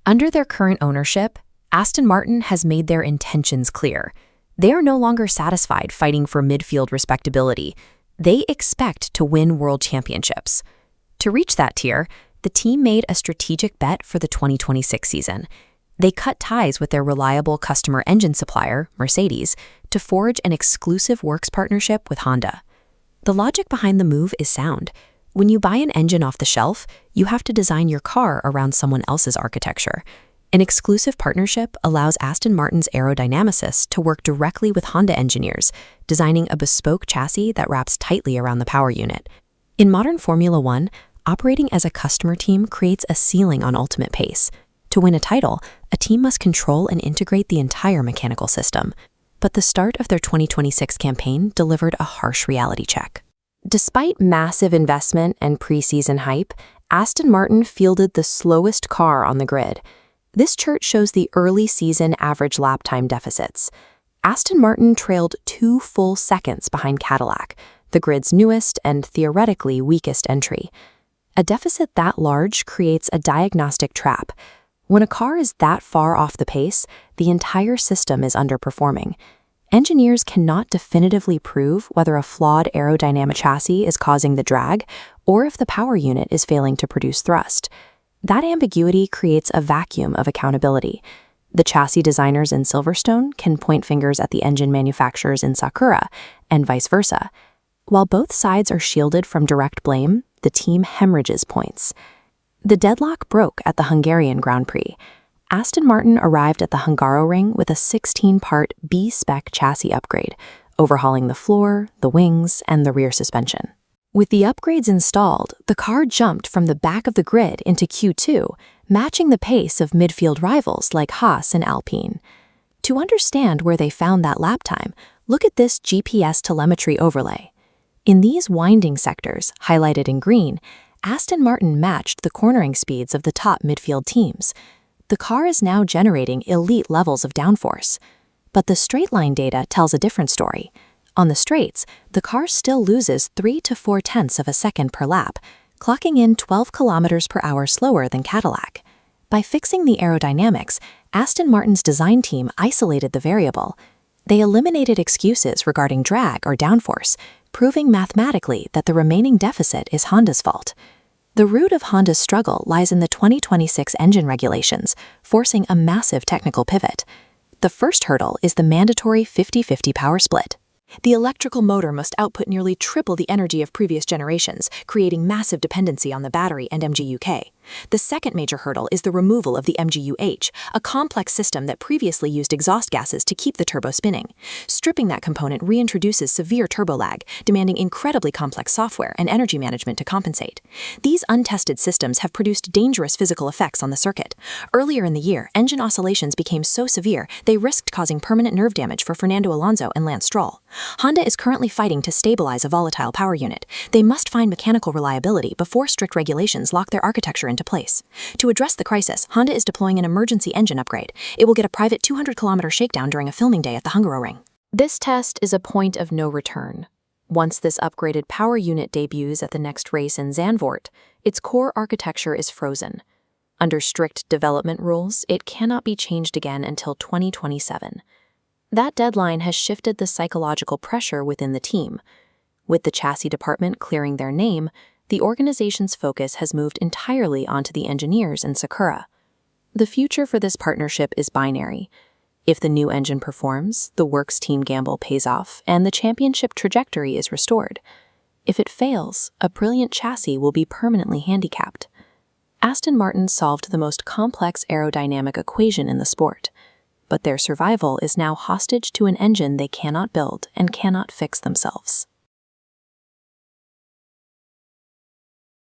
Under their current ownership, Aston Martin has made their intentions clear. They are no longer satisfied fighting for midfield respectability. They expect to win world championships. To reach that tier, the team made a strategic bet for the 2026 season. They cut ties with their reliable customer engine supplier, Mercedes, to forge an exclusive works partnership with Honda. The logic behind the move is sound. When you buy an engine off the shelf, you have to design your car around someone else's architecture. An exclusive partnership allows Aston Martin's aerodynamicists to work directly with Honda engineers, designing a bespoke chassis that wraps tightly around the power unit. In modern Formula One, operating as a customer team creates a ceiling on ultimate pace. To win a title, a team must control and integrate the entire mechanical system. But the start of their 2026 campaign delivered a harsh reality check. Despite massive investment and preseason hype, Aston Martin fielded the slowest car on the grid. This chart shows the early season average lap time deficits. Aston Martin trailed 2 full seconds behind Cadillac, the grid's newest and theoretically weakest entry. A deficit that large creates a diagnostic trap. When a car is that far off the pace, the entire system is underperforming. Engineers cannot definitively prove whether a flawed aerodynamic chassis is causing the drag or if the power unit is failing to produce thrust. That ambiguity creates a vacuum of accountability. The chassis designers in Silverstone can point fingers at the engine manufacturers in Sakura, and vice versa. While both sides are shielded from direct blame, the team hemorrhages points. The deadlock broke at the Hungarian Grand Prix. Aston Martin arrived at the Hungaroring with a 16-part B-spec chassis upgrade, overhauling the floor, the wings, and the rear suspension. With the upgrades installed, the car jumped from the back of the grid into Q2, matching the pace of midfield rivals like Haas and Alpine. To understand where they found that lap time, look at this GPS telemetry overlay. In these winding sectors, highlighted in green, Aston Martin matched the cornering speeds of the top midfield teams. The car is now generating elite levels of downforce. But the straight-line data tells a different story. On the straights, the car still loses 3 to 4 tenths of a second per lap, clocking in 12 kilometers per hour slower than Cadillac. By fixing the aerodynamics, Aston Martin's design team isolated the variable. They eliminated excuses regarding drag or downforce, proving mathematically that the remaining deficit is Honda's fault. The root of Honda's struggle lies in the 2026 engine regulations, forcing a massive technical pivot. The first hurdle is the mandatory 50-50 power split. The electrical motor must output nearly triple the energy of previous generations, creating massive dependency on the battery and MGU-K. The second major hurdle is the removal of the MGU-H, a complex system that previously used exhaust gases to keep the turbo spinning. Stripping that component reintroduces severe turbo lag, demanding incredibly complex software and energy management to compensate. These untested systems have produced dangerous physical effects on the circuit. Earlier in the year, engine oscillations became so severe they risked causing permanent nerve damage for Fernando Alonso and Lance Stroll. Honda is currently fighting to stabilize a volatile power unit. They must find mechanical reliability before strict regulations lock their architecture into place. To address the crisis, Honda is deploying an emergency engine upgrade. It will get a private 200-kilometer shakedown during a filming day at the Hungaroring. This test is a point of no return. Once this upgraded power unit debuts at the next race in Zandvoort, its core architecture is frozen. Under strict development rules, it cannot be changed again until 2027. That deadline has shifted the psychological pressure within the team. With the chassis department clearing their name, the organization's focus has moved entirely onto the engineers in Sakura. The future for this partnership is binary. If the new engine performs, the works team gamble pays off, and the championship trajectory is restored. If it fails, a brilliant chassis will be permanently handicapped. Aston Martin solved the most complex aerodynamic equation in the sport, but their survival is now hostage to an engine they cannot build and cannot fix themselves.